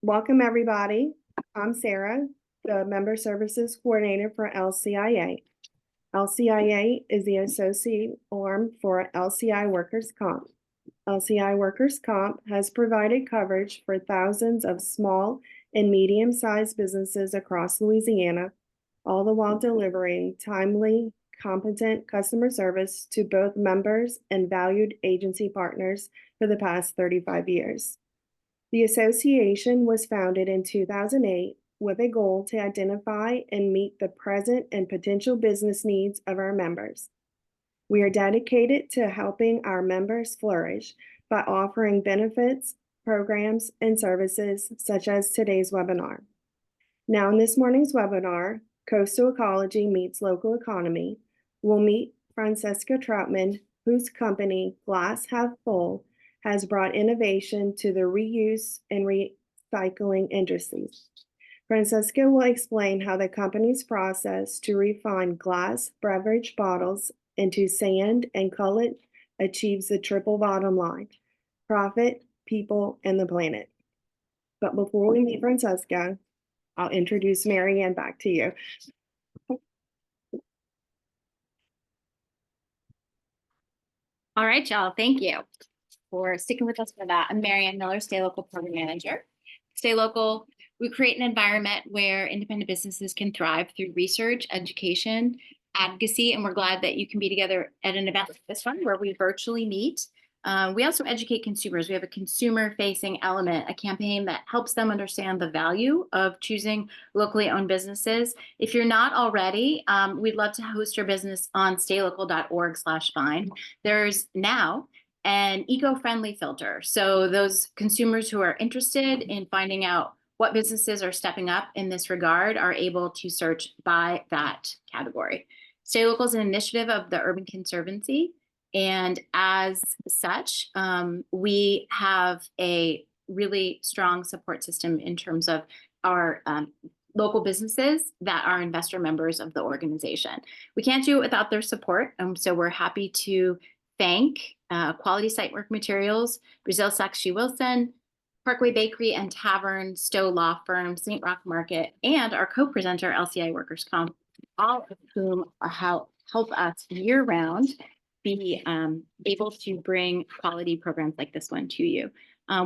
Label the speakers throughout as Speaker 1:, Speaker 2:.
Speaker 1: Welcome, everybody. I'm Sarah, the Member Services Coordinator for LCIA. LCIA is the associate arm for LCI Workers' Comp. LCI Workers' Comp has provided coverage for thousands of small and medium-sized businesses across Louisiana, all the while delivering timely, competent customer service to both members and valued agency partners for the past 35 years. The association was founded in 2008 with a goal to identify and meet the present and potential business needs of our members. We are dedicated to helping our members flourish by offering benefits, programs, and services such as today's webinar. Now, in this morning's webinar, Coastal Ecology Meets Local Economy, we'll meet Francesca Troutman, whose company, Glass Half Full, has brought innovation to the reuse and recycling industries. Francesca will explain how the company's process to refine glass beverage bottles into sand and cullet achieves the triple bottom line: profit, people, and the planet. But before we meet Francesca, I'll introduce Mary Ann back to you.
Speaker 2: All right, y'all. Thank you for sticking with us for that. I'm Mary Ann Miller, Stay Local Program Manager. Stay Local, we create an environment where independent businesses can thrive through research, education, advocacy, and we're glad that you can be together at an event like this one where we virtually meet. We also educate consumers. We have a consumer-facing element, a campaign that helps them understand the value of choosing locally owned businesses. If you're not already, we'd love to host your business on staylocal.org/find. There's now an eco-friendly filter. So those consumers who are interested in finding out what businesses are stepping up in this regard are able to search by that category. Stay Local is an initiative of the Urban Conservancy. And as such, we have a really strong support system in terms of our local businesses that are investor members of the organization. We can't do it without their support. So we're happy to thank Quality Site Work Materials, Brazil Saxby Wilson, Parkway Bakery and Tavern, Stowe Law Firm, St. Roch Market, and our co-presenter, LCI Workers Comp, all of whom help us year-round be able to bring quality programs like this one to you.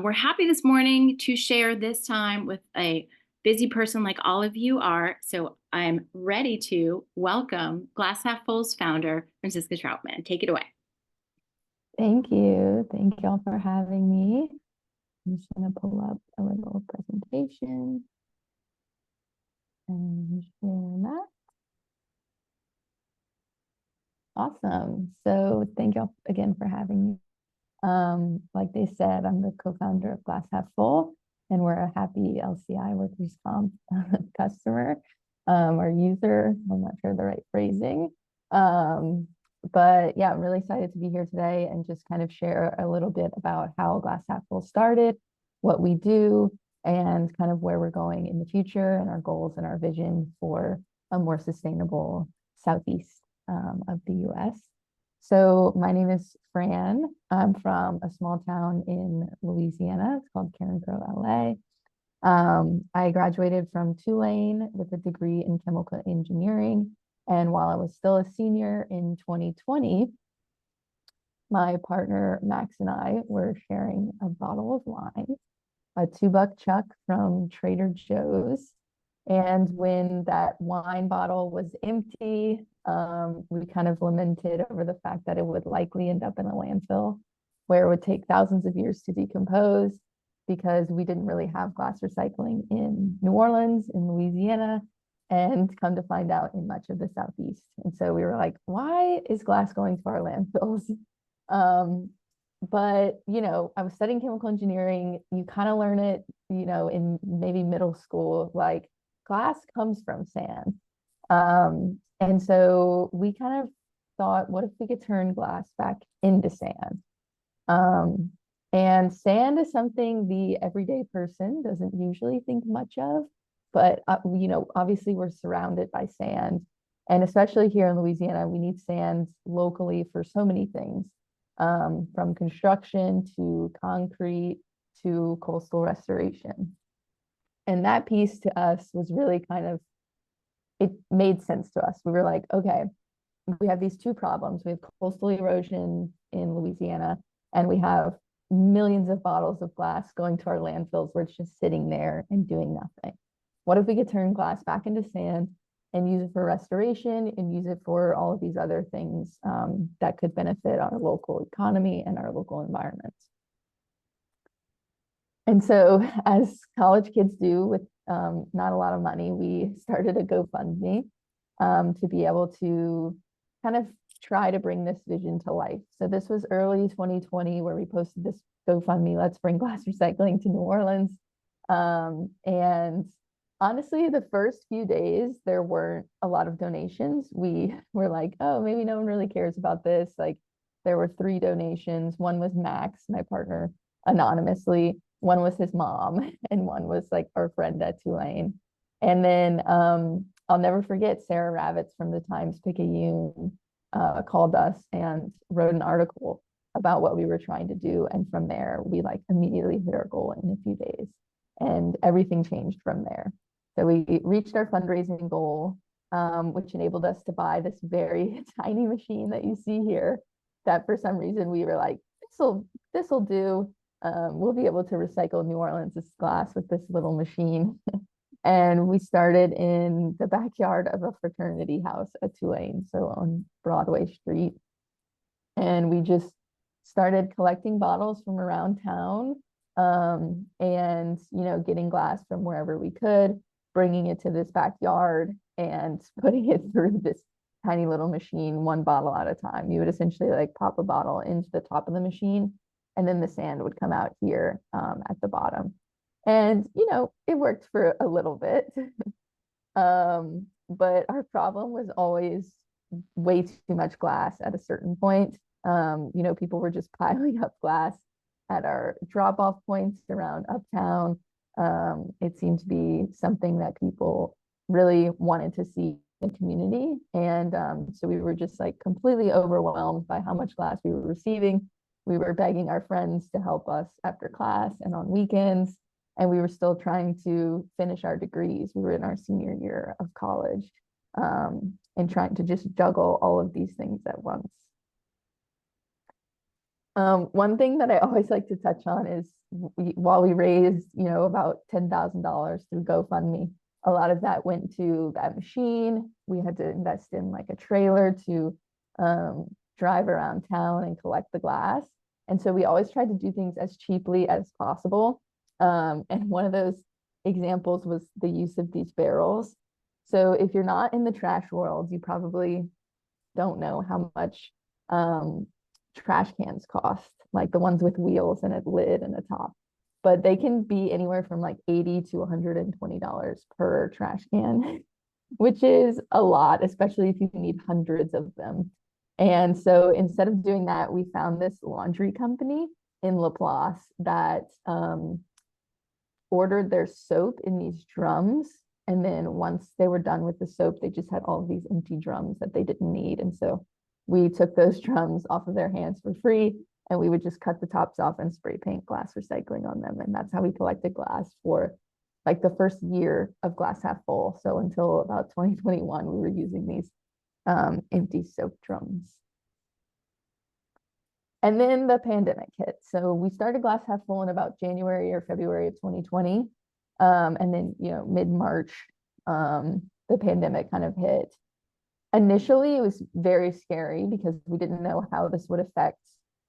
Speaker 2: We're happy this morning to share this time with a busy person like all of you are. So I'm ready to welcome Glass Half Full's founder, Francesca Troutman. Take it away.
Speaker 3: Thank you. Thank you all for having me. I'm just going to pull up a little presentation and share that. Awesome. So thank you all again for having me. Like they said, I'm the co-founder of Glass Half Full, and we're a happy LCI Workers Comp customer or user. I'm not sure the right phrasing. But yeah, I'm really excited to be here today and just kind of share a little bit about how Glass Half Full started, what we do, and kind of where we're going in the future and our goals and our vision for a more sustainable Southeast of the US. So my name is Fran. I'm from a small town in Louisiana. It's called Carencro, LA. I graduated from Tulane with a degree in chemical engineering. And while I was still a senior in 2020, my partner Max and I were sharing a bottle of wine, a $2 chuck from Trader Joe's. And when that wine bottle was empty, we kind of lamented over the fact that it would likely end up in a landfill where it would take thousands of years to decompose because we didn't really have glass recycling in New Orleans, in Louisiana, and come to find out in much of the Southeast. And so we were like, why is glass going to our landfills? But, you know, I was studying chemical engineering. You kind of learn it, you know, in maybe middle school, like glass comes from sand. And so we kind of thought, what if we could turn glass back into sand? And sand is something the everyday person doesn't usually think much of. But, you know, obviously we're surrounded by sand. And especially here in Louisiana, we need sand locally for so many things, from construction to concrete to coastal restoration. And that piece to us was really kind of, it made sense to us. We were like, okay, we have these two problems. We have coastal erosion in Louisiana, and we have millions of bottles of glass going to our landfills where it's just sitting there and doing nothing. What if we could turn glass back into sand and use it for restoration and use it for all of these other things that could benefit our local economy and our local environment? And so, as college kids do with not a lot of money, we started a GoFundMe to be able to kind of try to bring this vision to life. So this was early 2020 where we posted this GoFundMe, Let's Bring Glass Recycling to New Orleans. And honestly, the first few days, there weren't a lot of donations. We were like, oh, maybe no one really cares about this. Like, there were 3 donations. One was Max, my partner, anonymously. One was his mom, and one was like our friend at Tulane. And then I'll never forget Sarah Ravitz from the Times-Picayune called us and wrote an article about what we were trying to do. And from there, we like immediately hit our goal in a few days, and everything changed from there. So we reached our fundraising goal, which enabled us to buy this very tiny machine that you see here, that for some reason we were like, this'll do. We'll be able to recycle New Orleans' glass with this little machine. And we started in the backyard of a fraternity house at Tulane, so on Broadway Street. And we just started collecting bottles from around town, and getting glass from wherever we could, bringing it to this backyard and putting it through this tiny little machine, 1 bottle at a time. You would essentially like pop a bottle into the top of the machine, and then the sand would come out here at the bottom. And, it worked for a little bit. But our problem was always way too much glass at a certain point. People were just piling up glass at our drop-off points around uptown. It seemed to be something that people really wanted to see in the community. And so we were just like completely overwhelmed by how much glass we were receiving. We were begging our friends to help us after class and on weekends. And we were still trying to finish our degrees. We were in our senior year of college, and trying to just juggle all of these things at once. One thing that I always like to touch on is while we raised, about $10,000 through GoFundMe, a lot of that went to that machine. We had to invest in like a trailer to drive around town and collect the glass. And so we always tried to do things as cheaply as possible. And one of those examples was the use of these barrels. So if you're not in the trash world, you probably don't know how much trash cans cost, like the ones with wheels and a lid and a top. But they can be anywhere from like $80 to $120 per trash can, which is a lot, especially if you need hundreds of them. And so instead of doing that, we found this laundry company in Laplace that ordered their soap in these drums. And then once they were done with the soap, they just had all of these empty drums that they didn't need. And so we took those drums off of their hands for free, and we would just cut the tops off and spray paint glass recycling on them. And that's how we collected glass for like the first year of Glass Half Full. So until about 2021, we were using these empty soap drums. And then the pandemic hit. So we started Glass Half Full in about January or February of 2020. And then, mid-March, the pandemic kind of hit. Initially, it was very scary because we didn't know how this would affect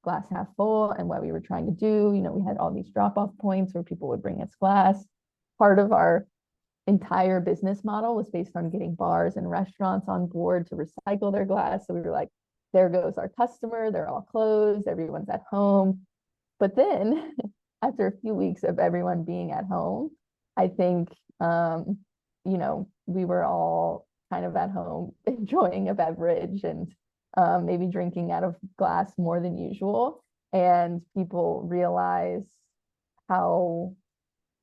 Speaker 3: Glass Half Full and what we were trying to do. We had all these drop-off points where people would bring us glass. Part of our entire business model was based on getting bars and restaurants on board to recycle their glass. So we were like, there goes our customer, they're all closed, everyone's at home. But then after a few weeks of everyone being at home, I think, we were all kind of at home enjoying a beverage and maybe drinking out of glass more than usual. And people realize how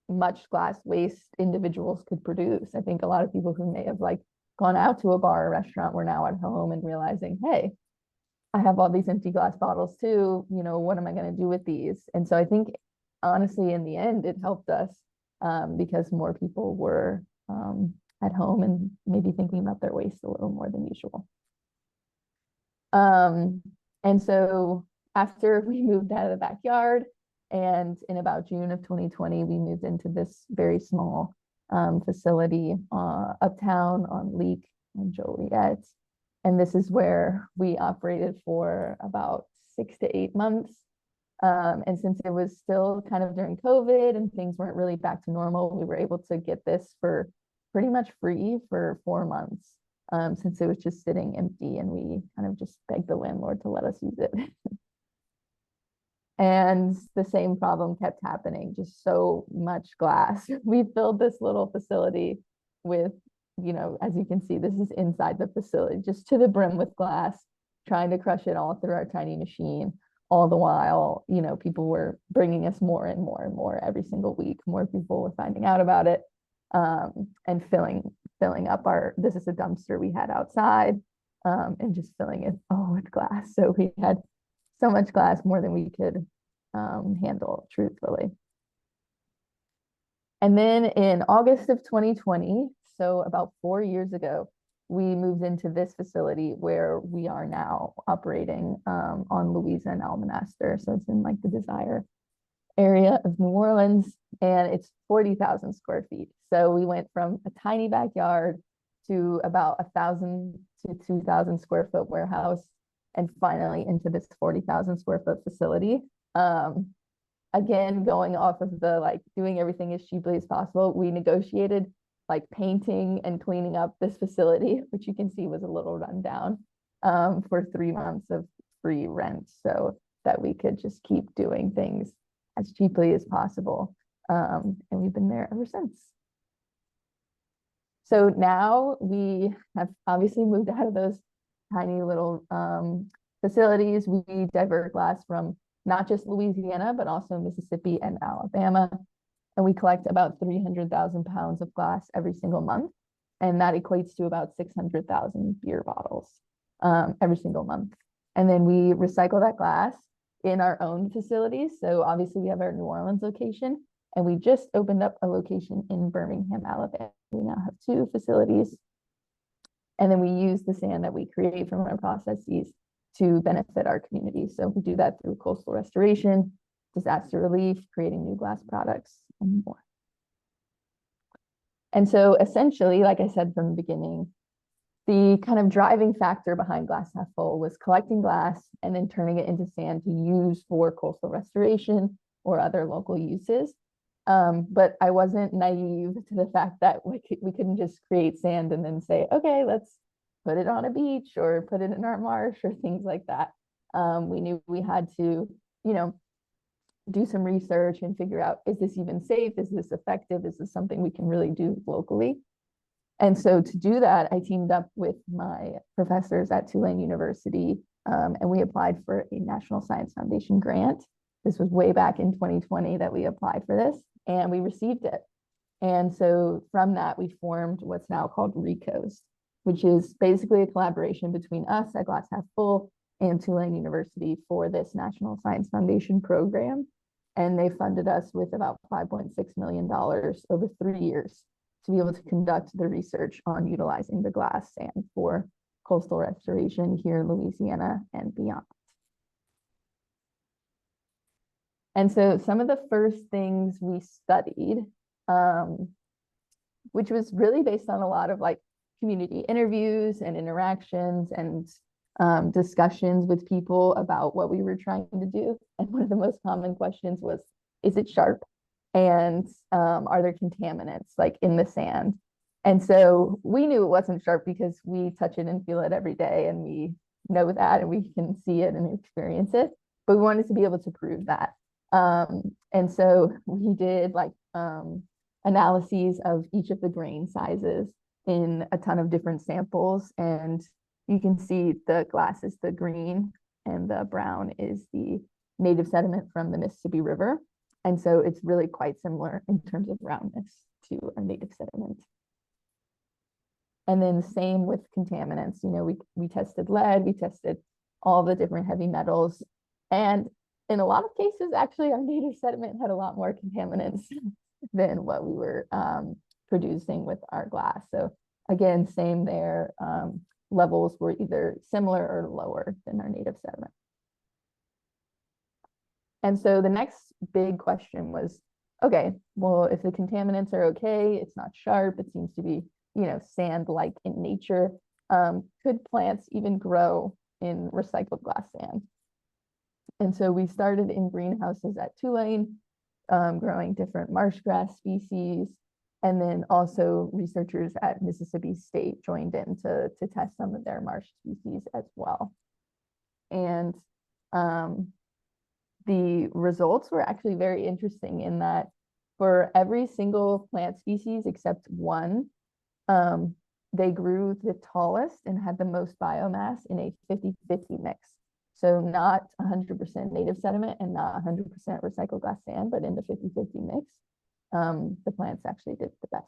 Speaker 3: much glass waste individuals could produce. I think a lot of people who may have like gone out to a bar or restaurant were now at home and realizing, hey, I have all these empty glass bottles too. What am I going to do with these? And so I think honestly, in the end, it helped us because more people were at home and maybe thinking about their waste a little more than usual. And so after we moved out of the backyard, and in about June of 2020, we moved into this very small facility uptown on Leek and Joliet. And this is where we operated for about 6 to 8 months. And since it was still kind of during COVID and things weren't really back to normal, we were able to get this for pretty much free for 4 months, since it was just sitting empty, and we kind of just begged the landlord to let us use it. And the same problem kept happening, just so much glass. We filled this little facility with, you know, as you can see, this is inside the facility, just to the brim with glass, trying to crush it all through our tiny machine. All the while, you know, people were bringing us more and more and more every single week. More people were finding out about it, and filling up our, this is a dumpster we had outside, and just filling it all with glass. So we had so much glass, more than we could handle, truthfully. And then in August of 2020, so about 4 years ago, we moved into this facility where we are now operating on Louisa and Almonaster. So it's in like the Desire area of New Orleans, and it's 40,000 square feet. So we went from a tiny backyard to about 1,000 to 2,000 square foot warehouse, and finally into this 40,000 square foot facility. Again, going off of the like doing everything as cheaply as possible, we negotiated like painting and cleaning up this facility, which you can see was a little rundown, for 3 months of free rent, so that we could just keep doing things as cheaply as possible. And we've been there ever since. So now we have obviously moved out of those tiny little facilities. We divert glass from not just Louisiana, but also Mississippi and Alabama. And we collect about 300,000 pounds of glass every single month. And that equates to about 600,000 beer bottles every single month. And then we recycle that glass in our own facilities. So obviously we have our New Orleans location, and we just opened up a location in Birmingham, Alabama. We now have 2 facilities. And then we use the sand that we create from our processes to benefit our community. So we do that through coastal restoration, disaster relief, creating new glass products, and more. And so essentially, like I said from the beginning, the kind of driving factor behind Glass Half Full was collecting glass and then turning it into sand to use for coastal restoration or other local uses. But I wasn't naive to the fact that we couldn't just create sand and then say, okay, let's put it on a beach or put it in our marsh or things like that. We knew we had to, you know, do some research and figure out, is this even safe? Is this effective? Is this something we can really do locally? And so to do that, I teamed up with my professors at Tulane University, and we applied for a National Science Foundation grant. This was way back in 2020 that we applied for this, and we received it. And so from that, we formed what's now called RECOAST, which is basically a collaboration between us at Glass Half Full and Tulane University for this National Science Foundation program. And they funded us with about $5.6 million over 3 years to be able to conduct the research on utilizing the glass sand for coastal restoration here in Louisiana and beyond. And so some of the first things we studied, which was really based on a lot of like community interviews and interactions and discussions with people about what we were trying to do. And one of the most common questions was, is it sharp? And are there contaminants like in the sand? And so we knew it wasn't sharp because we touch it and feel it every day, and we know that, and we can see it and experience it. But we wanted to be able to prove that. And so we did like analyses of each of the grain sizes in a ton of different samples. And you can see the glass is the green and the brown is the native sediment from the Mississippi River. And so it's really quite similar in terms of roundness to our native sediment. And then same with contaminants. You know, we tested lead, we tested all the different heavy metals. And in a lot of cases, actually, our native sediment had a lot more contaminants than what we were producing with our glass. So again, same there. Levels were either similar or lower than our native sediment. And so the next big question was, okay, well, if the contaminants are okay, it's not sharp, it seems to be, sand-like in nature, could plants even grow in recycled glass sand? And so we started in greenhouses at Tulane, growing different marsh grass species. And then also researchers at Mississippi State joined in to test some of their marsh species as well. And the results were actually very interesting in that for every single plant species except one, they grew the tallest and had the most biomass in a 50-50 mix. So not 100% native sediment and not 100% recycled glass sand, but in the 50-50 mix, the plants actually did the best.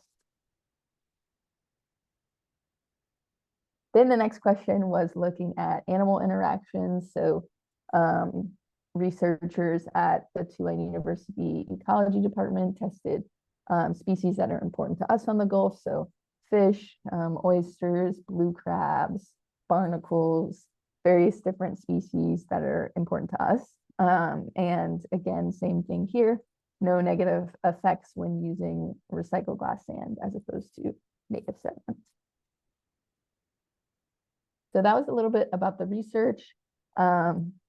Speaker 3: Then the next question was looking at animal interactions. So researchers at the Tulane University Ecology Department tested species that are important to us on the Gulf. So fish, oysters, blue crabs, barnacles, various different species that are important to us. And again, same thing here, no negative effects when using recycled glass sand as opposed to native sediment. So that was a little bit about the research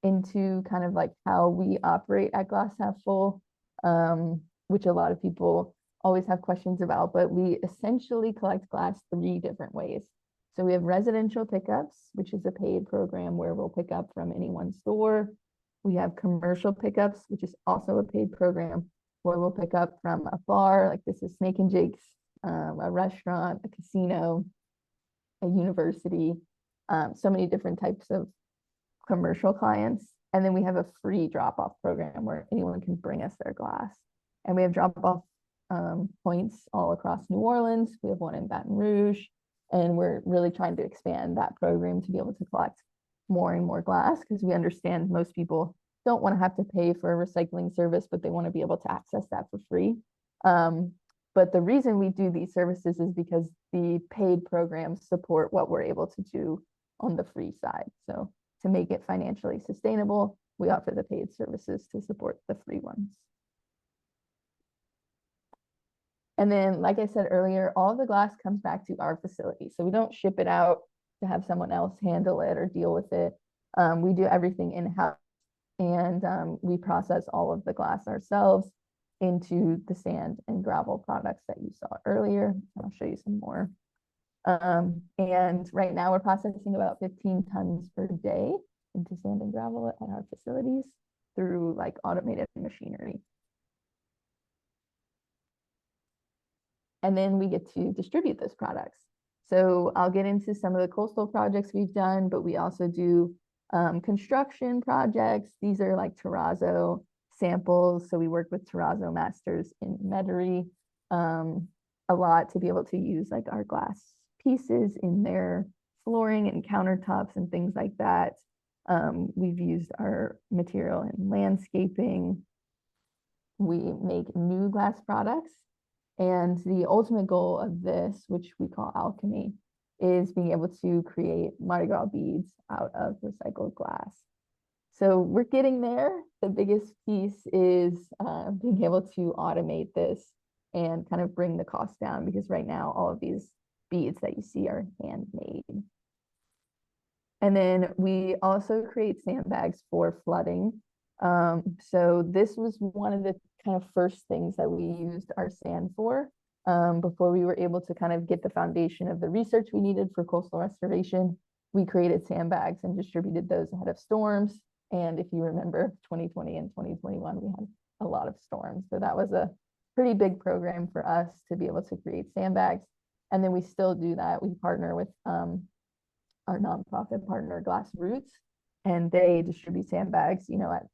Speaker 3: into kind of like how we operate at Glass Half Full, which a lot of people always have questions about, but we essentially collect glass 3 different ways. So we have residential pickups, which is a paid program where we'll pick up from any one store. We have commercial pickups, which is also a paid program where we'll pick up from a bar, like this is Snake and Jake's, a restaurant, a casino, a university, so many different types of commercial clients. And then we have a free drop-off program where anyone can bring us their glass. And we have drop-off points all across New Orleans. We have one in Baton Rouge. And we're really trying to expand that program to be able to collect more and more glass because we understand most people don't want to have to pay for a recycling service, but they want to be able to access that for free. But the reason we do these services is because the paid programs support what we're able to do on the free side. So to make it financially sustainable, we offer the paid services to support the free ones. And then, like I said earlier, all the glass comes back to our facility. So we don't ship it out to have someone else handle it or deal with it. We do everything in-house, and we process all of the glass ourselves into the sand and gravel products that you saw earlier. I'll show you some more. And right now we're processing about 15 tons per day into sand and gravel at our facilities through like automated machinery. And then we get to distribute those products. So I'll get into some of the coastal projects we've done, but we also do construction projects. These are like terrazzo samples. So we work with terrazzo masters in Metairie a lot to be able to use like our glass pieces in their flooring and countertops and things like that. We've used our material in landscaping. We make new glass products. And the ultimate goal of this, which we call alchemy, is being able to create Mardi Gras beads out of recycled glass. So we're getting there. The biggest piece is being able to automate this and kind of bring the cost down, because right now all of these beads that you see are handmade. And then we also create sandbags for flooding. So this was one of the kind of first things that we used our sand for before we were able to kind of get the foundation of the research we needed for coastal restoration. We created sandbags and distributed those ahead of storms. And if you remember 2020 and 2021, we had a lot of storms. So that was a pretty big program for us to be able to create sandbags. And then we still do that. We partner with our nonprofit partner, Glass Roots, and they distribute sandbags, you know, at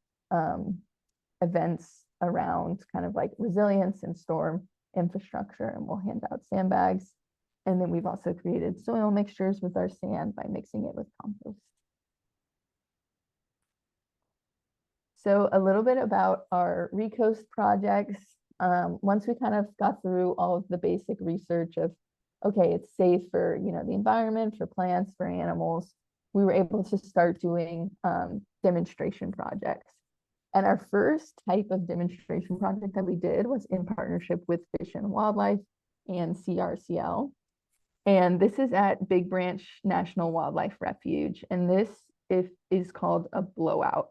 Speaker 3: events around kind of like resilience and storm infrastructure, and we'll hand out sandbags. And then we've also created soil mixtures with our sand by mixing it with compost. So a little bit about our Recoast projects. Once we kind of got through all of the basic research of, okay, it's safe for, you know, the environment, for plants, for animals, we were able to start doing demonstration projects. And our first type of demonstration project that we did was in partnership with Fish and Wildlife and CRCL. And this is at Big Branch National Wildlife Refuge. And this is called a blowout.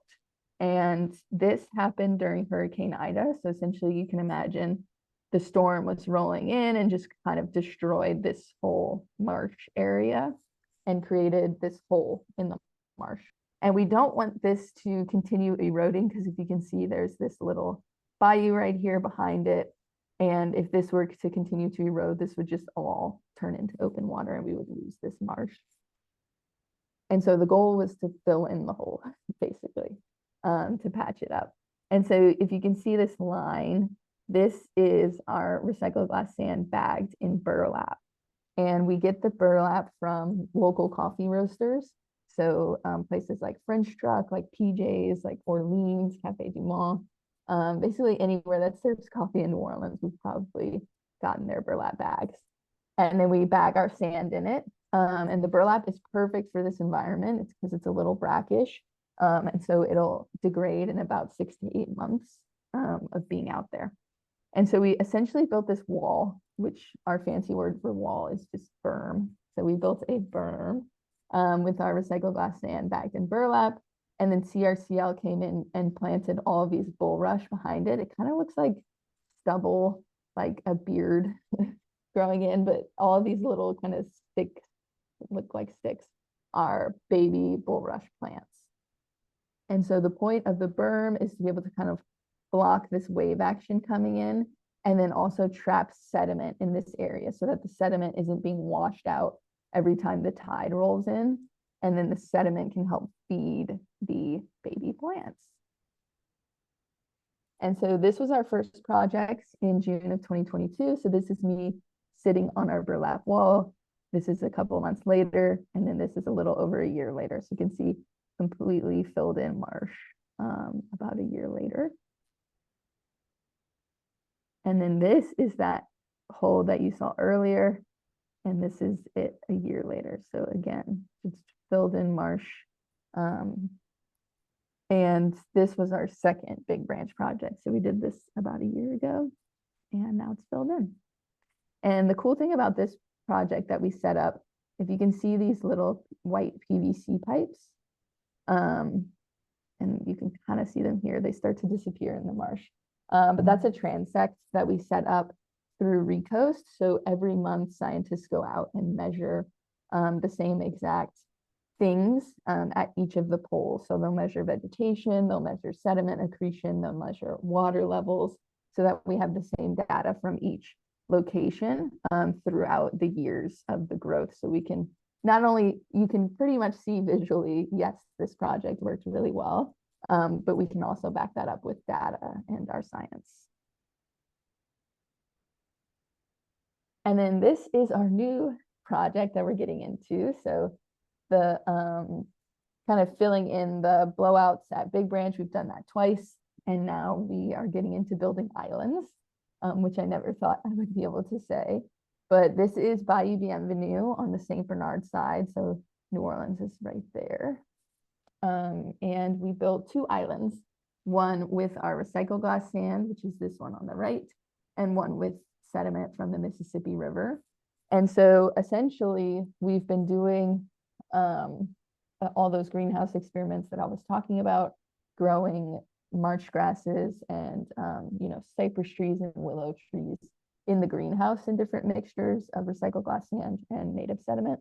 Speaker 3: And this happened during Hurricane Ida. So essentially you can imagine the storm was rolling in and just kind of destroyed this whole marsh area and created this hole in the marsh. And we don't want this to continue eroding, because if you can see, there's this little bayou right here behind it. And if this were to continue to erode, this would just all turn into open water and we would lose this marsh. And so the goal was to fill in the hole, basically, to patch it up. And so if you can see this line, this is our recycled glass sand bagged in burlap. And we get the burlap from local coffee roasters. So places like French Truck, like PJ's, like Orleans, Cafe Du Monde, basically anywhere that serves coffee in New Orleans, we've probably gotten their burlap bags. And then we bag our sand in it. And the burlap is perfect for this environment. It's because it's a little brackish. And so it'll degrade in about 6 to 8 months of being out there. And so we essentially built this wall, which our fancy word for wall is just berm. So we built a berm with our recycled glass sand bagged in burlap. And then CRCL came in and planted all of these bulrush behind it. It kind of looks like stubble, like a beard growing in, but all of these little kind of sticks, look like sticks, are baby bulrush plants. And so the point of the berm is to be able to kind of block this wave action coming in, and then also trap sediment in this area so that the sediment isn't being washed out every time the tide rolls in. And then the sediment can help feed the baby plants. And so this was our first project in June of 2022. So this is me sitting on our burlap wall. This is a couple of months later, and then this is a little over a year later. So you can see completely filled in marsh about a year later. And then this is that hole that you saw earlier, and this is it a year later. So again, it's filled in marsh. And this was our second Big Branch project. So we did this about a year ago, and now it's filled in. And the cool thing about this project that we set up, if you can see these little white PVC pipes, and you can kind of see them here, they start to disappear in the marsh. But that's a transect that we set up through Recoast. So every month scientists go out and measure the same exact things at each of the poles. So they'll measure vegetation, they'll measure sediment accretion, they'll measure water levels, so that we have the same data from each location throughout the years of the growth. So we can not only, you can pretty much see visually, yes, this project worked really well, but we can also back that up with data and our science. And then this is our new project that we're getting into. So the kind of filling in the blowouts at Big Branch, we've done that twice. And now we are getting into building islands, which I never thought I would be able to say. But this is Bayou Bienvenue on the St. Bernard side. So New Orleans is right there. And we built 2 islands, one with our recycled glass sand, which is this one on the right, and one with sediment from the Mississippi River. And so essentially we've been doing all those greenhouse experiments that I was talking about, growing marsh grasses and cypress trees and willow trees in the greenhouse in different mixtures of recycled glass sand and native sediment.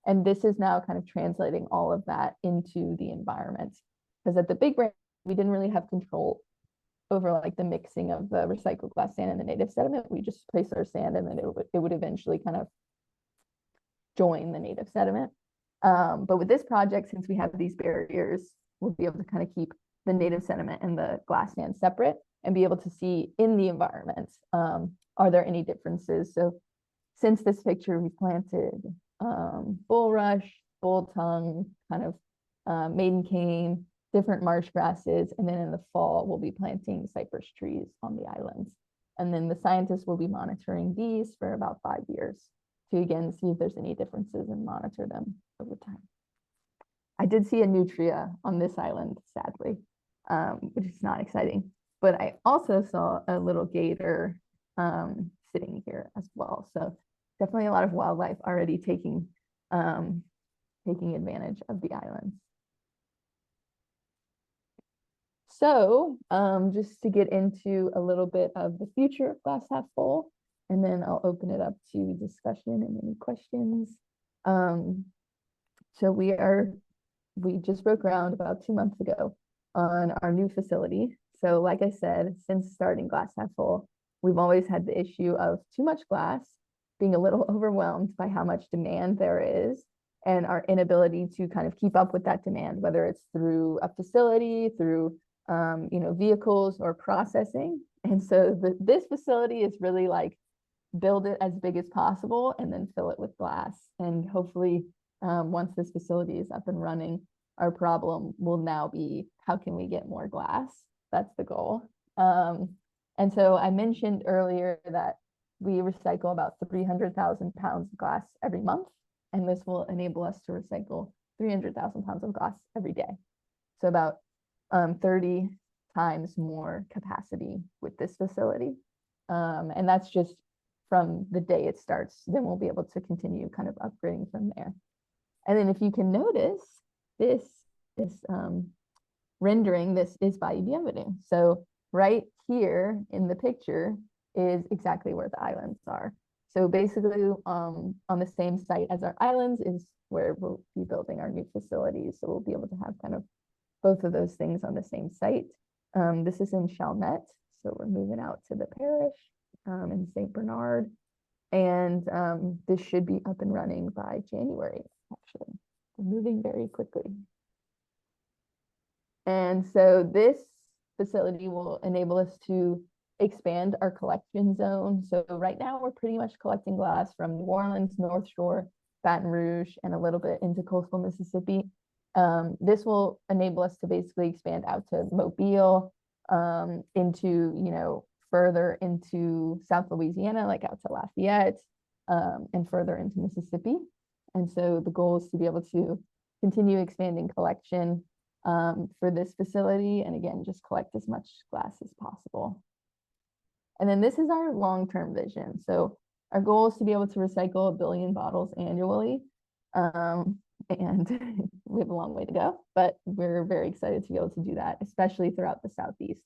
Speaker 3: And this is now kind of translating all of that into the environment. Because at the Big Branch, we didn't really have control over like the mixing of the recycled glass sand and the native sediment. We just placed our sand and then it would eventually kind of join the native sediment. But with this project, since we have these barriers, we'll be able to kind of keep the native sediment and the glass sand separate and be able to see in the environment, are there any differences? So since this picture, we planted bulrush, bull tongue, kind of maiden cane, different marsh grasses, and then in the fall, we'll be planting cypress trees on the islands. And then the scientists will be monitoring these for about 5 years to again see if there's any differences and monitor them over time. I did see a nutria on this island, sadly, which is not exciting. But I also saw a little gator sitting here as well. So definitely a lot of wildlife already taking advantage of the islands. So just to get into a little bit of the future of Glass Half Full, and then I'll open it up to discussion and any questions. So we just broke ground about 2 months ago on our new facility. So like I said, since starting Glass Half Full, we've always had the issue of too much glass, being a little overwhelmed by how much demand there is, and our inability to kind of keep up with that demand, whether it's through a facility, through vehicles or processing. And so this facility is really like build it as big as possible and then fill it with glass. And hopefully once this facility is up and running, our problem will now be how can we get more glass? That's the goal. And so I mentioned earlier that we recycle about 300,000 pounds of glass every month, and this will enable us to recycle 300,000 pounds of glass every day. So about 30 times more capacity with this facility. And that's just from the day it starts. Then we'll be able to continue kind of upgrading from there. And then if you can notice, this rendering, this is Bayou Bienvenue. So right here in the picture is exactly where the islands are. So basically on the same site as our islands is where we'll be building our new facilities. So we'll be able to have kind of both of those things on the same site. This is in Chalmette. So we're moving out to the parish in St. Bernard. And this should be up and running by January, actually. We're moving very quickly. And so this facility will enable us to expand our collection zone. So right now we're pretty much collecting glass from New Orleans, North Shore, Baton Rouge, and a little bit into coastal Mississippi. This will enable us to basically expand out to Mobile, into, further into South Louisiana, like out to Lafayette, and further into Mississippi. And so the goal is to be able to continue expanding collection for this facility. And again, just collect as much glass as possible. And then this is our long-term vision. So our goal is to be able to recycle 1 billion bottles annually. And we have a long way to go, but we're very excited to be able to do that, especially throughout the Southeast.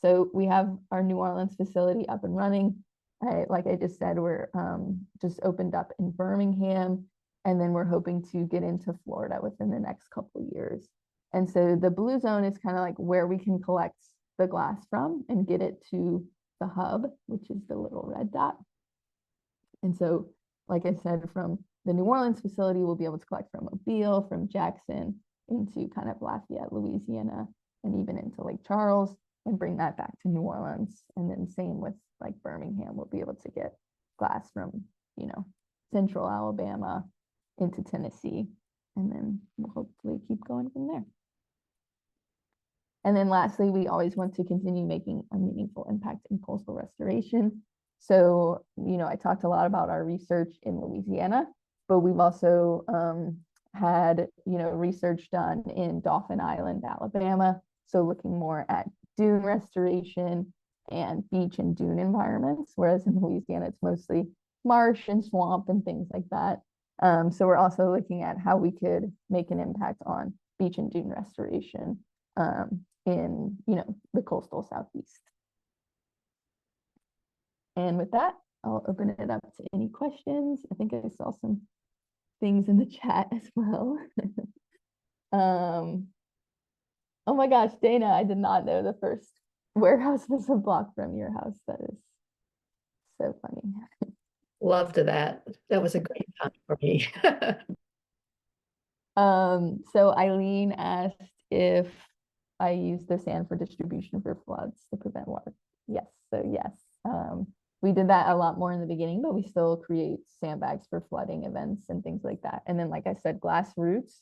Speaker 3: So we have our New Orleans facility up and running. Like I just said, we're just opened up in Birmingham, and then we're hoping to get into Florida within the next couple of years. And so the blue zone is kind of like where we can collect the glass from and get it to the hub, which is the little red dot. And so, like I said, from the New Orleans facility, we'll be able to collect from Mobile, from Jackson, into kind of Lafayette, Louisiana, and even into Lake Charles, and bring that back to New Orleans. And then same with like Birmingham, we'll be able to get glass from, central Alabama into Tennessee, and then we'll hopefully keep going from there. And then lastly, we always want to continue making a meaningful impact in coastal restoration. So, I talked a lot about our research in Louisiana, but we've also had, research done in Dauphin Island, Alabama. So looking more at dune restoration and beach and dune environments, whereas in Louisiana, it's mostly marsh and swamp and things like that. So we're also looking at how we could make an impact on beach and dune restoration in, the coastal Southeast. And with that, I'll open it up to any questions. I think I saw some things in the chat as well. Oh my gosh, Dana, I did not know the first warehouse was a block from your house. That is so funny.
Speaker 4: Loved that. That was a great time for me.
Speaker 3: So Eileen asked if I use the sand for distribution for floods to prevent water. Yes, so yes. We did that a lot more in the beginning, but we still create sandbags for flooding events and things like that. And then, like I said, Glassroots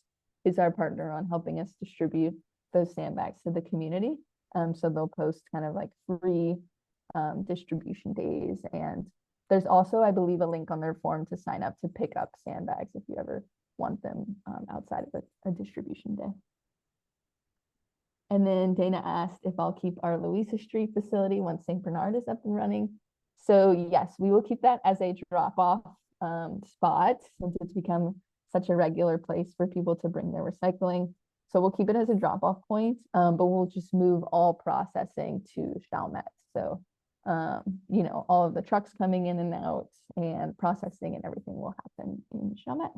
Speaker 3: is our partner on helping us distribute those sandbags to the community. So they'll post kind of like free distribution days. And there's also, I believe, a link on their form to sign up to pick up sandbags if you ever want them outside of a distribution day. And then Dana asked if I'll keep our Louisa Street facility once St. Bernard is up and running. So yes, we will keep that as a drop-off spot since it's become such a regular place for people to bring their recycling. So we'll keep it as a drop-off point, but we'll just move all processing to Chalmette. So, you know, all of the trucks coming in and out and processing and everything will happen in Chalmette.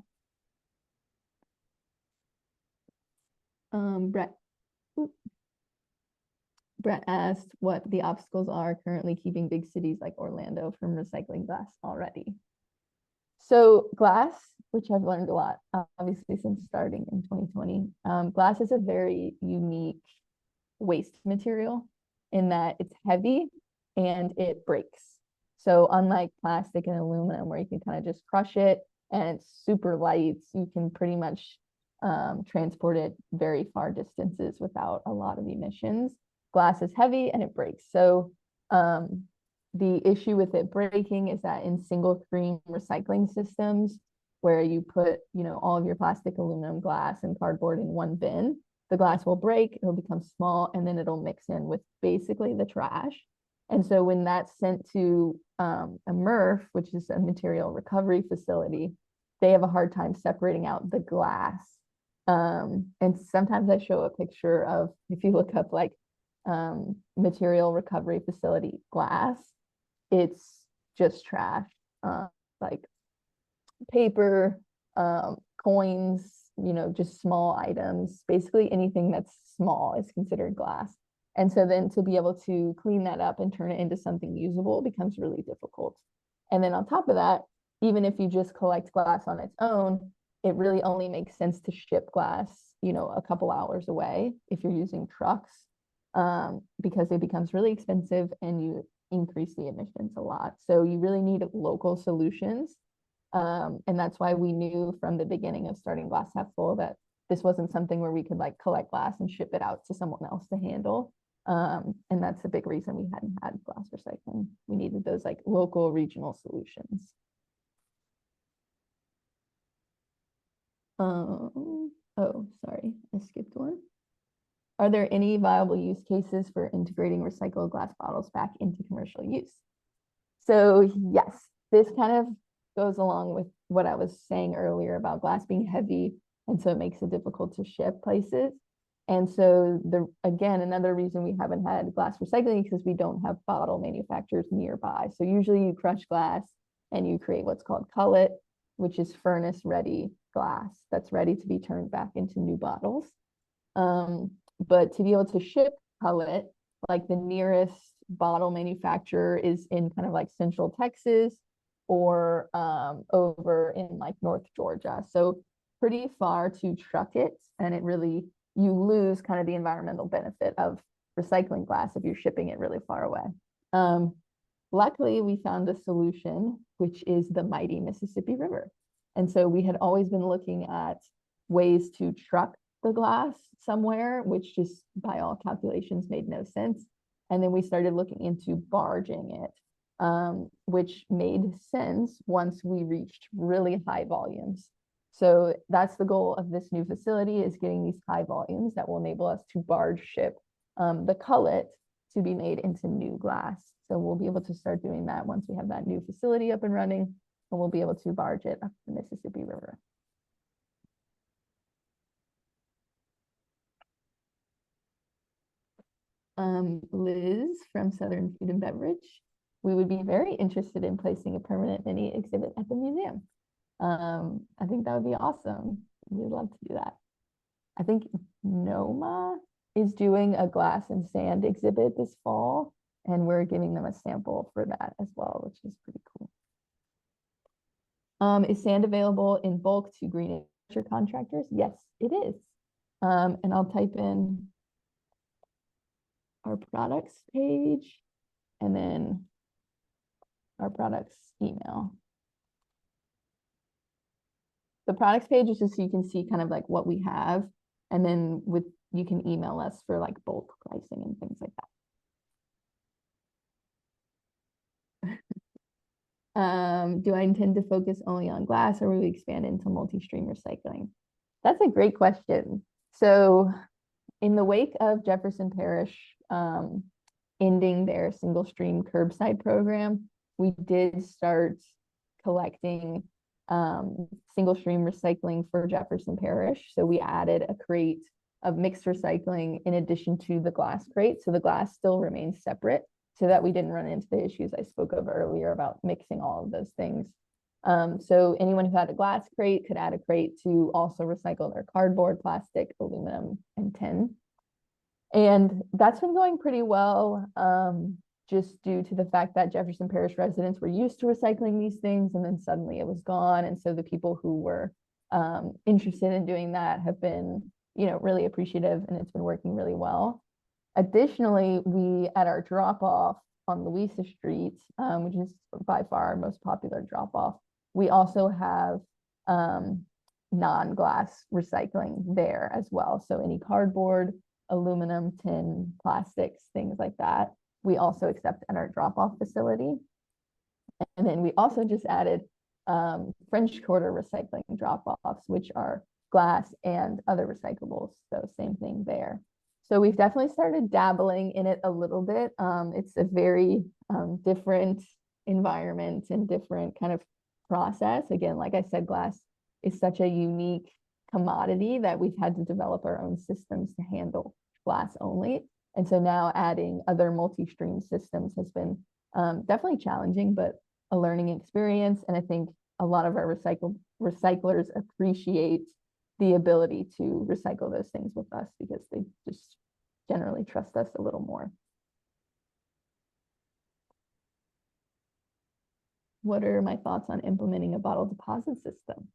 Speaker 3: Brett asked what the obstacles are currently keeping big cities like Orlando from recycling glass already. So glass, which I've learned a lot, obviously since starting in 2020, glass is a very unique waste material in that it's heavy and it breaks. So unlike plastic and aluminum where you can kind of just crush it and it's super light, you can pretty much transport it very far distances without a lot of emissions. Glass is heavy and it breaks. So the issue with it breaking is that in single stream recycling systems where you put, you know, all of your plastic, aluminum, glass, and cardboard in one bin, the glass will break, it'll become small, and then it'll mix in with basically the trash. And so when that's sent to a MRF, which is a material recovery facility, they have a hard time separating out the glass. And sometimes I show a picture of, if you look up like material recovery facility glass, it's just trash, like paper, coins, you know, just small items. Basically anything that's small is considered glass. And so then to be able to clean that up and turn it into something usable becomes really difficult. And then on top of that, even if you just collect glass on its own, it really only makes sense to ship glass, you know, a couple hours away if you're using trucks, because it becomes really expensive and you increase the emissions a lot. So you really need local solutions. And that's why we knew from the beginning of starting Glass Half Full that this wasn't something where we could like collect glass and ship it out to someone else to handle. And that's a big reason we hadn't had glass recycling. We needed those like local regional solutions. Oh, sorry, I skipped one. Are there any viable use cases for integrating recycled glass bottles back into commercial use? So yes, this kind of goes along with what I was saying earlier about glass being heavy, and so it makes it difficult to ship places. And so again, another reason we haven't had glass recycling is because we don't have bottle manufacturers nearby. So usually you crush glass and you create what's called cullet, which is furnace ready glass that's ready to be turned back into new bottles. But to be able to ship cullet, like the nearest bottle manufacturer is in kind of like Central Texas or over in like North Georgia. So pretty far to truck it, and it really, you lose kind of the environmental benefit of recycling glass if you're shipping it really far away. Luckily, we found a solution, which is the mighty Mississippi River. And so we had always been looking at ways to truck the glass somewhere, which just by all calculations made no sense. And then we started looking into barging it, which made sense once we reached really high volumes. So that's the goal of this new facility, is getting these high volumes that will enable us to barge ship the cullet to be made into new glass. So we'll be able to start doing that once we have that new facility up and running, and we'll be able to barge it up the Mississippi River. Liz from Southern Food and Beverage, we would be very interested in placing a permanent mini exhibit at the museum. I think that would be awesome. We'd love to do that. I think NOMA is doing a glass and sand exhibit this fall, and we're giving them a sample for that as well, which is pretty cool. Is sand available in bulk to green infrastructure contractors? Yes, it is. And I'll type in our products page and then our products email. The products page is just so you can see kind of like what we have, and then you can email us for like bulk pricing and things like that. Do I intend to focus only on glass or will we expand into multi-stream recycling? That's a great question. So in the wake of Jefferson Parish ending their single stream curbside program, we did start collecting single stream recycling for Jefferson Parish. So we added a crate of mixed recycling in addition to the glass crate. So the glass still remains separate so that we didn't run into the issues I spoke of earlier about mixing all of those things. So anyone who had a glass crate could add a crate to also recycle their cardboard, plastic, aluminum, and tin. And that's been going pretty well, just due to the fact that Jefferson Parish residents were used to recycling these things and then suddenly it was gone. And so the people who were interested in doing that have been, really appreciative, and it's been working really well. Additionally, we at our drop off on Louisa Street, which is by far our most popular drop off, we also have non-glass recycling there as well. So any cardboard, aluminum, tin, plastics, things like that, we also accept at our drop off facility. And then we also just added French Quarter recycling drop offs, which are glass and other recyclables. So same thing there. So we've definitely started dabbling in it a little bit. It's a very different environment and different kind of process. Again, like I said, glass is such a unique commodity that we've had to develop our own systems to handle glass only. And so now adding other multi-stream systems has been definitely challenging, but a learning experience. And I think a lot of our recyclers appreciate the ability to recycle those things with us because they just generally trust us a little more. What are my thoughts on implementing a bottle deposit system?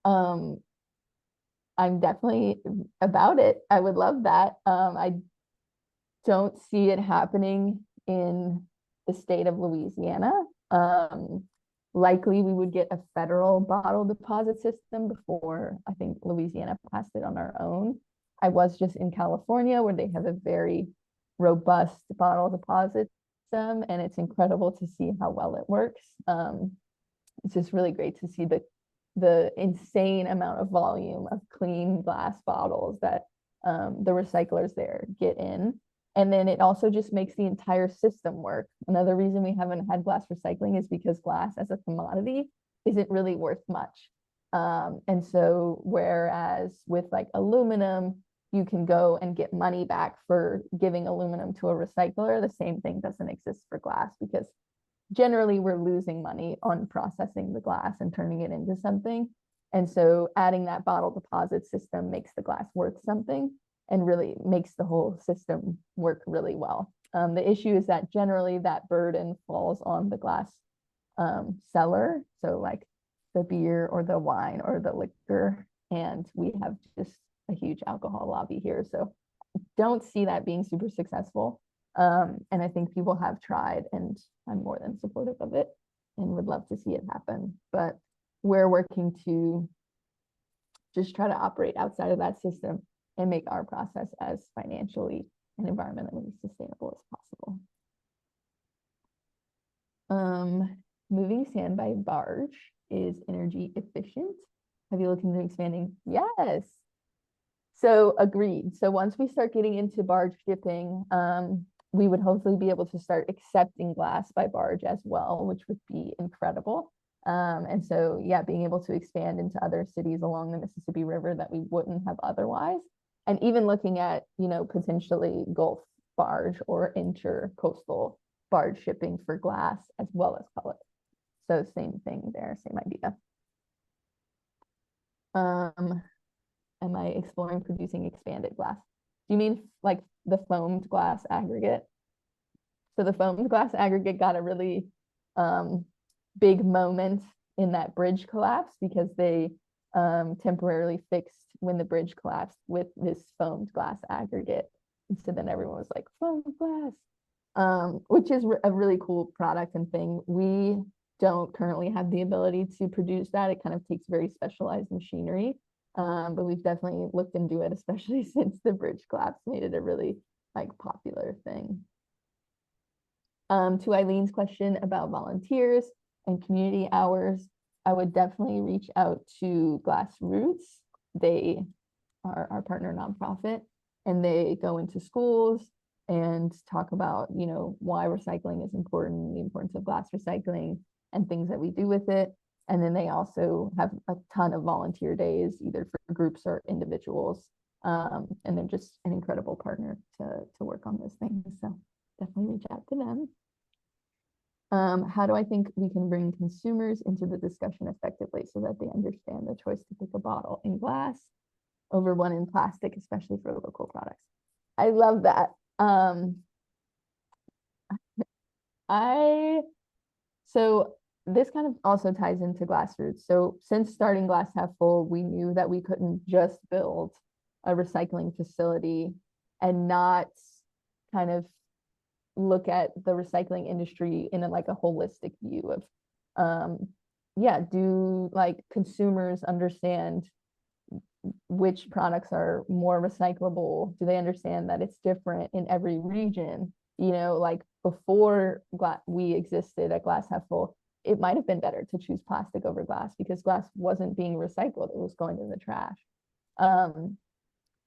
Speaker 3: I'm definitely about it. I would love that. I don't see it happening in the state of Louisiana. Likely we would get a federal bottle deposit system before I think Louisiana passed it on our own. I was just in California where they have a very robust bottle deposit system, and it's incredible to see how well it works. It's just really great to see the insane amount of volume of clean glass bottles that the recyclers there get in. And then it also just makes the entire system work. Another reason we haven't had glass recycling is because glass as a commodity isn't really worth much. And so whereas with like aluminum, you can go and get money back for giving aluminum to a recycler, the same thing doesn't exist for glass because generally we're losing money on processing the glass and turning it into something. And so adding that bottle deposit system makes the glass worth something and really makes the whole system work really well. The issue is that generally that burden falls on the glass seller. So like the beer or the wine or the liquor, and we have just a huge alcohol lobby here. So don't see that being super successful. And I think people have tried, and I'm more than supportive of it and would love to see it happen. But we're working to just try to operate outside of that system and make our process as financially and environmentally sustainable as possible. Moving sand by barge is energy efficient. Have you looked into expanding? Yes. So agreed. So once we start getting into barge shipping, we would hopefully be able to start accepting glass by barge as well, which would be incredible. And so, yeah, being able to expand into other cities along the Mississippi River that we wouldn't have otherwise. And even looking at, potentially Gulf barge or intercoastal barge shipping for glass as well as color. So same thing there, same idea. Am I exploring producing expanded glass? Do you mean like the foamed glass aggregate? So the foamed glass aggregate got a really big moment in that bridge collapse because they temporarily fixed when the bridge collapsed with this foamed glass aggregate. And so then everyone was like, foamed glass, which is a really cool product and thing. We don't currently have the ability to produce that. It kind of takes very specialized machinery. But we've definitely looked into it, especially since the bridge collapse made it a really popular thing. To Eileen's question about volunteers and community hours, I would definitely reach out to Glassroots. They are our partner nonprofit, and they go into schools and talk about, you know, why recycling is important, the importance of glass recycling and things that we do with it. And then they also have a ton of volunteer days, either for groups or individuals. And they're just an incredible partner to work on those things. So definitely reach out to them. How do I think we can bring consumers into the discussion effectively so that they understand the choice to pick a bottle in glass over one in plastic, especially for local products? I love that. So this kind of also ties into Glassroots. So since starting Glass Half Full, we knew that we couldn't just build a recycling facility and not kind of look at the recycling industry in like a holistic view of, yeah, do like consumers understand which products are more recyclable? Do they understand that it's different in every region? You know, like before we existed at Glass Half Full, it might have been better to choose plastic over glass because glass wasn't being recycled, it was going in the trash.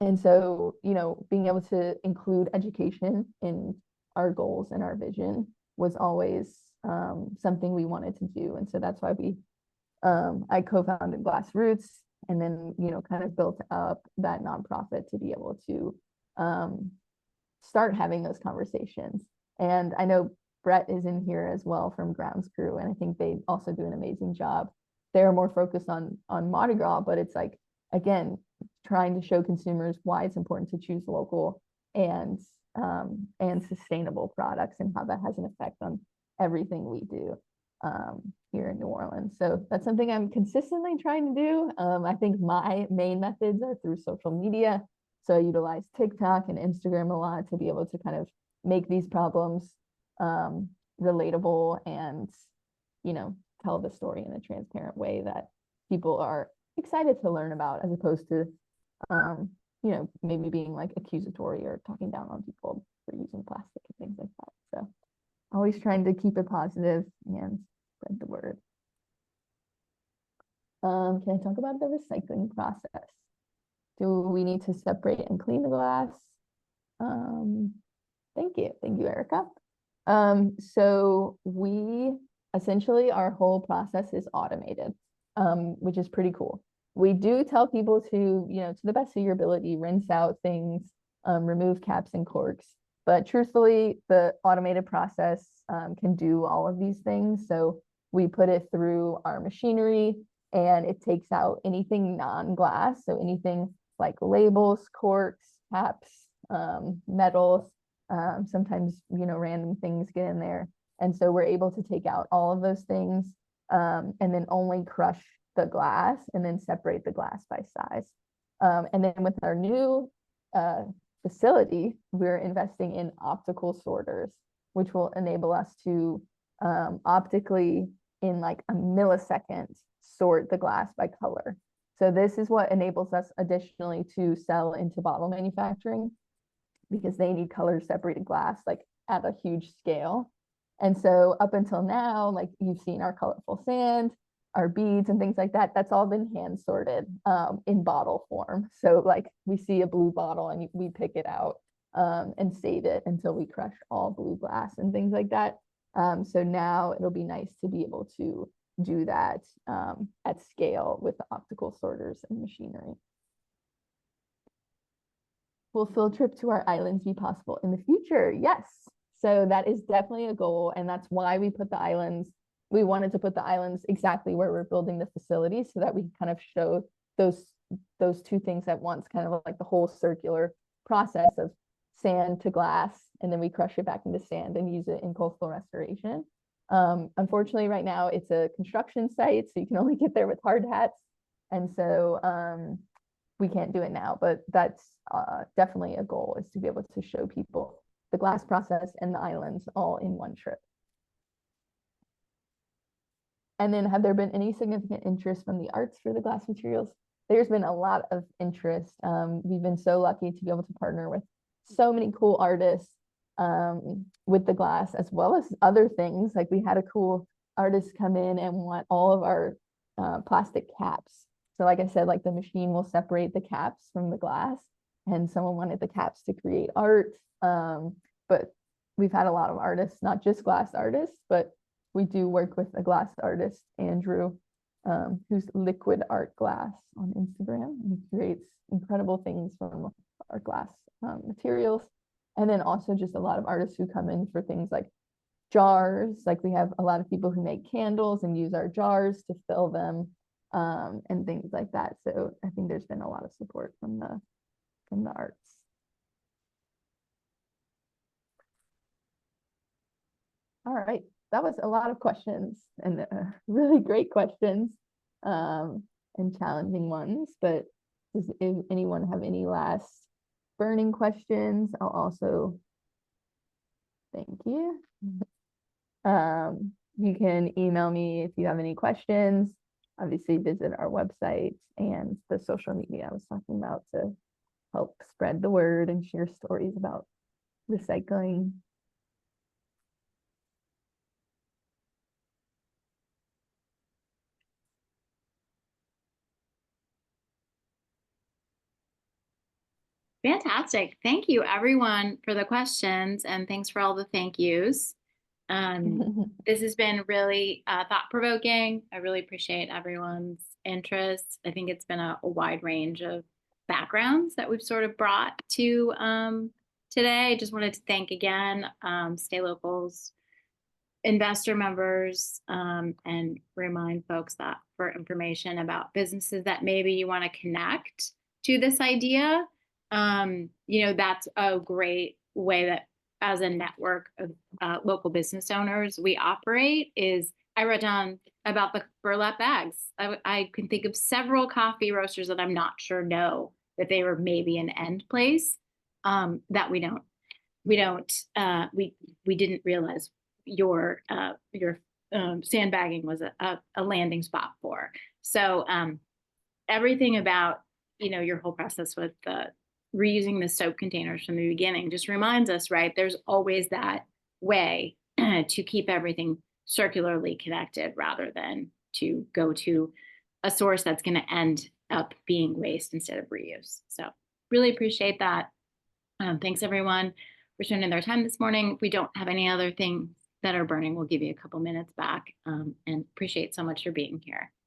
Speaker 3: And so, you know, being able to include education in our goals and our vision was always something we wanted to do. And so that's why I co-founded Glassroots, and then, you know, kind of built up that nonprofit to be able to start having those conversations. And I know Brett is in here as well from Grounds Crew, and I think they also do an amazing job. They're more focused on Mardi Gras, but it's like, again, trying to show consumers why it's important to choose local and sustainable products and how that has an effect on everything we do here in New Orleans. So that's something I'm consistently trying to do. I think my main methods are through social media. So I utilize TikTok and Instagram a lot to be able to kind of make these problems relatable and, you know, tell the story in a transparent way that people are excited to learn about, as opposed to, you know, maybe being like accusatory or talking down on people for using plastic and things like that. So always trying to keep it positive and spread the word. Can I talk about the recycling process? Do we need to separate and clean the glass? Thank you, Erica. So we essentially, our whole process is automated, which is pretty cool. We do tell people to, you know, to the best of your ability, rinse out things, remove caps and corks. But truthfully, the automated process can do all of these things. So we put it through our machinery, and it takes out anything non-glass. So anything like labels, corks, caps, metals, sometimes, you know, random things get in there. And so we're able to take out all of those things, and then only crush the glass and then separate the glass by size. And then with our new facility, we're investing in optical sorters, which will enable us to optically, in like a millisecond, sort the glass by color. So this is what enables us additionally to sell into bottle manufacturing, because they need color separated glass like at a huge scale. And so up until now, like you've seen our colorful sand, our beads and things like that, that's all been hand sorted in bottle form. So like we see a blue bottle and we pick it out and save it until we crush all blue glass and things like that. So now it'll be nice to be able to do that at scale with the optical sorters and machinery. Will field trip to our islands be possible in the future? Yes. So that is definitely a goal. And that's why we put the islands, we wanted to put the islands exactly where we're building the facility, so that we can kind of show those two things at once, kind of like the whole circular process of sand to glass, and then we crush it back into sand and use it in coastal restoration. Unfortunately, right now it's a construction site, so you can only get there with hard hats. And so we can't do it now, but that's definitely a goal, is to be able to show people the glass process and the islands all in one trip. And then, have there been any significant interest from the arts for the glass materials? There's been a lot of interest. We've been so lucky to be able to partner with so many cool artists with the glass, as well as other things. Like we had a cool artists come in and want all of our plastic caps. So like I said, like the machine will separate the caps from the glass, and someone wanted the caps to create art. But we've had a lot of artists, not just glass artists, but we do work with a glass artist, Andrew, who's Liquid Art Glass on Instagram. He creates incredible things from our glass materials. And then also just a lot of artists who come in for things like jars. Like we have a lot of people who make candles and use our jars to fill them, and things like that. So I think there's been a lot of support from the arts. All right, that was a lot of questions, and really great questions, and challenging ones. But does anyone have any last burning questions? I'll also thank you. You can email me if you have any questions. Obviously, visit our website and the social media I was talking about to help spread the word and share stories about recycling.
Speaker 2: Fantastic. Thank you, everyone, for the questions, and thanks for all the thank yous. This has been really thought-provoking. I really appreciate everyone's interest. I think it's been a wide range of backgrounds that we've sort of brought to today. I just wanted to thank again Stay Local's investor members, and remind folks that for information about businesses that maybe you want to connect to this idea, that's a great way that as a network of local business owners we operate. Is I wrote down about the burlap bags. I can think of several coffee roasters that I'm not sure know that they were maybe an end place, that we didn't realize your sandbagging was a landing spot for. So everything about your whole process with reusing the soap containers from the beginning just reminds us, right? There's always that way to keep everything circularly connected rather than to go to a source that's going to end up being waste instead of reuse. So really appreciate that. Thanks everyone for spending their time this morning. If we don't have any other things that are burning, we'll give you a couple minutes back, and appreciate so much for being here.